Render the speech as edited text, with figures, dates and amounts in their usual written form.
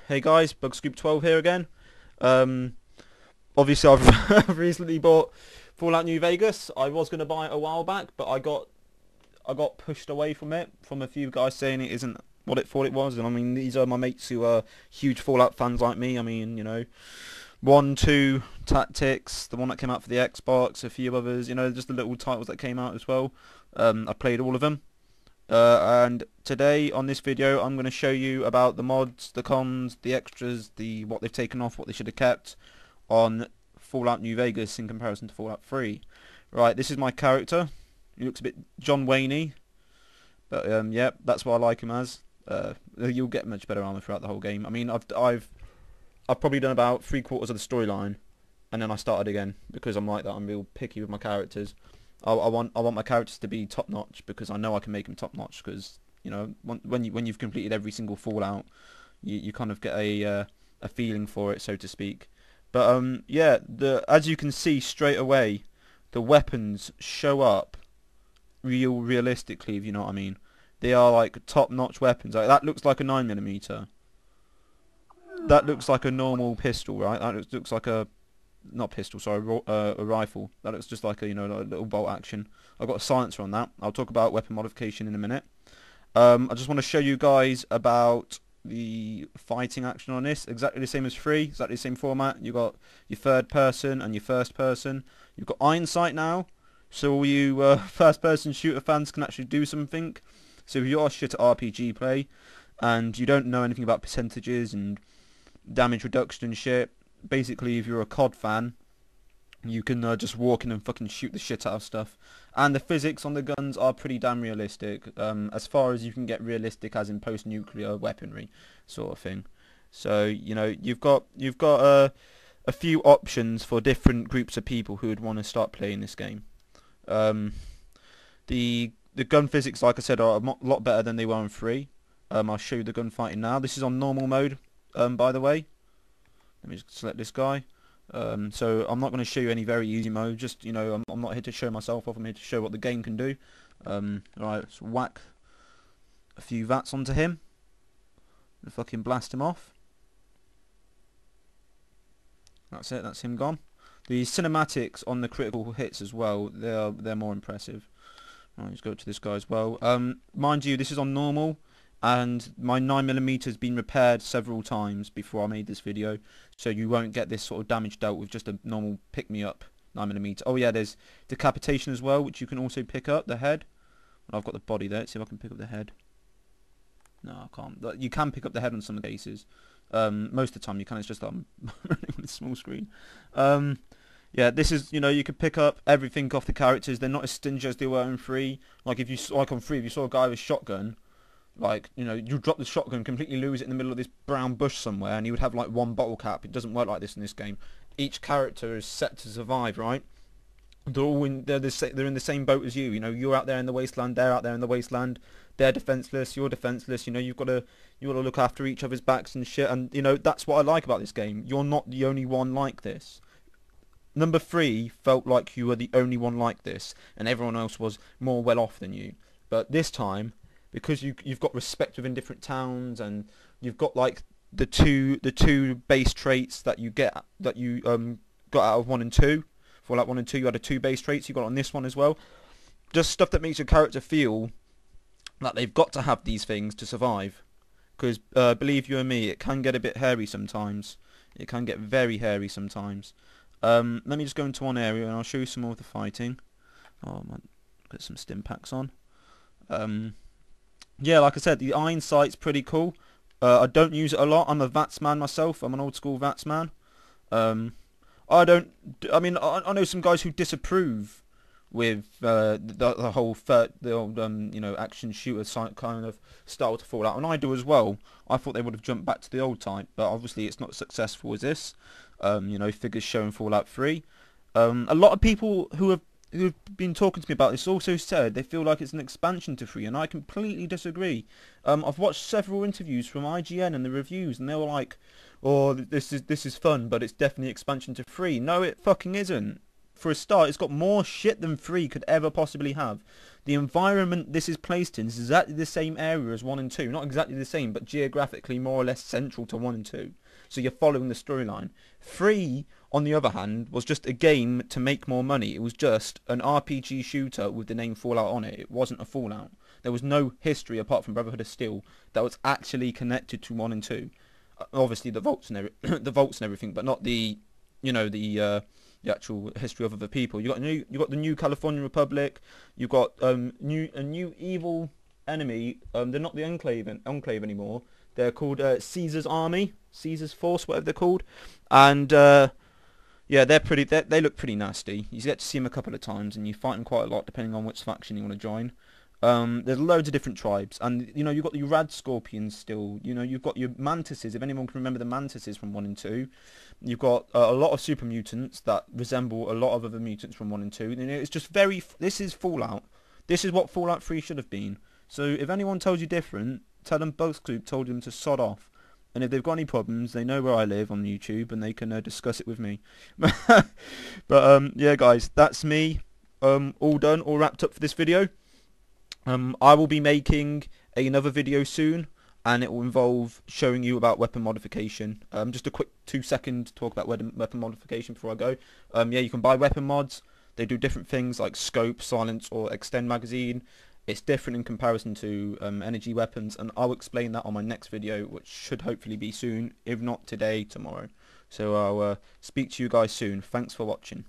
Hey guys, BugScoop12 here again. Um, Obviously I've recently bought Fallout New Vegas. I was going to buy it a while back, but I got pushed away from it from a few guys saying it isn't what it thought it was. And I mean, these are my mates who are huge Fallout fans like me. I mean, 1, 2 Tactics, the one that came out for the Xbox, a few others. Just the little titles that came out as well. I played all of them. And today on this video I'm going to show you about the mods, the cons, the extras, what they've taken off, what they should have kept on Fallout New Vegas in comparison to Fallout 3. Right, this is my character. He looks a bit John Wayne-y, but yeah, that's what I like him as. You'll get much better armor throughout the whole game. I mean, I've probably done about 3/4 of the storyline, and then I started again because I'm like that. I'm real picky with my characters. I want my characters to be top notch because I know I can make them top notch because when you've completed every single Fallout, you kind of get a feeling for it, so to speak. But yeah, as you can see straight away, the weapons show up realistically, if you know what I mean. They are like top notch weapons. Like, that looks like a 9mm. That looks like a normal pistol, right? That looks like a not pistol, sorry, a rifle. That looks just like a like a little bolt action. I've got a silencer on that. I'll talk about weapon modification in a minute. I just want to show you guys about the fighting action on this. Exactly the same as 3, exactly the same format. You've got your third person and your first person. You've got iron sight now, so all you first person shooter fans can actually do something. So if you're shit at RPG play and you don't know anything about percentages and damage reduction and shit, basically if you're a COD fan, you can just walk in and fucking shoot the shit out of stuff. And the physics on the guns are pretty damn realistic, as far as you can get realistic as in post-nuclear weaponry sort of thing. So you've got a few options for different groups of people who would want to start playing this game. The gun physics, like I said, are a lot better than they were in 3. I'll show you the gunfighting now. This is on normal mode, by the way. Let me just select this guy. So I'm not going to show you any very easy mode. Just I'm not here to show myself off. I'm here to show what the game can do. Right, let's whack a few VATs onto him and fucking blast him off. That's it. That's him gone. The cinematics on the critical hits as well, they're more impressive. Right, let's go to this guy as well. Mind you, this is on normal, and my 9mm has been repaired several times before I made this video, so you won't get this sort of damage dealt with just a normal pick-me-up 9mm. Oh yeah, there's decapitation as well, which you can also pick up, the head. Well, I've got the body there. Let's see if I can pick up the head. No, I can't. You can pick up the head on some cases. Most of the time you can, it's just I'm running on a small screen. Yeah, this is, you could pick up everything off the characters. They're not as stingy as they were in 3. Like on 3, if you saw a guy with a shotgun, like, you drop the shotgun, completely lose it in the middle of this brown bush somewhere, and he would have like 1 bottle cap. It doesn't work like this in this game. Each character is set to survive, right? They're in the same boat as you. You're out there in the wasteland, they're out there in the wasteland. They're defenseless, you're defenseless. You've got to look after each other's backs and shit. And that's what I like about this game. You're not the only one like this. Number 3 felt like you were the only one like this, and everyone else was more well off than you. But this time, because you've got respect within different towns, and you've got like the two base traits that you got out of 1 and 2. Fallout 1 and 2, you had 2 base traits. You got on this one as well. Just stuff that makes your character feel that they've got to have these things to survive. Because believe you and me, it can get a bit hairy sometimes. It can get very hairy sometimes. Let me just go into one area and I'll show you some more of the fighting. Oh man, get some stim packs on. Yeah, like I said, the iron sight's pretty cool. I don't use it a lot. I'm a VATS man myself. I'm an old school VATS man. I know some guys who disapprove with the whole action shooter kind of style to Fallout, and I do as well. I thought they would have jumped back to the old type, but obviously it's not as successful as this. Figures showing Fallout 3. A lot of people who've been talking to me about this also said they feel like it's an expansion to 3, and I completely disagree. I've watched several interviews from IGN and the reviews, and they were like, "Oh, this is fun, but it's definitely expansion to 3." No, it fucking isn't. for a start, it's got more shit than 3 could ever possibly have. The environment this is placed in is exactly the same area as 1 and 2. Not exactly the same, but geographically more or less central to 1 and 2. So you're following the storyline. 3, on the other hand, was just a game to make more money. It was just an RPG shooter with the name Fallout on it. It wasn't a Fallout. There was no history apart from Brotherhood of Steel that was actually connected to 1 and 2. Obviously the vaults and the vaults and everything, but not the, the actual history of other people. You got the new California Republic. You got a new evil enemy. They're not the Enclave anymore. They're called Caesar's Army, Caesar's Force, whatever they're called, and yeah, they look pretty nasty. You get to see them a couple of times, and you fight them quite a lot depending on which faction you want to join. There's loads of different tribes, and you've got your rad scorpions still. You've got your mantises. If anyone can remember the mantises from 1 and 2, you've got a lot of super mutants that resemble a lot of other mutants from 1 and 2. It's just this is Fallout. This is what Fallout 3 should have been. So if anyone tells you different, tell them BuzzCloop told them to sod off. And if they've got any problems, they know where I live on YouTube, and they can discuss it with me. But yeah, guys, that's me. All done, all wrapped up for this video. I will be making another video soon, and it will involve showing you about weapon modification. Just a quick 2-second talk about weapon modification before I go. Yeah, you can buy weapon mods. They do different things like scope, silence, or extend magazine. It's different in comparison to energy weapons, and I'll explain that on my next video, which should hopefully be soon, if not today, tomorrow. So I'll speak to you guys soon. Thanks for watching.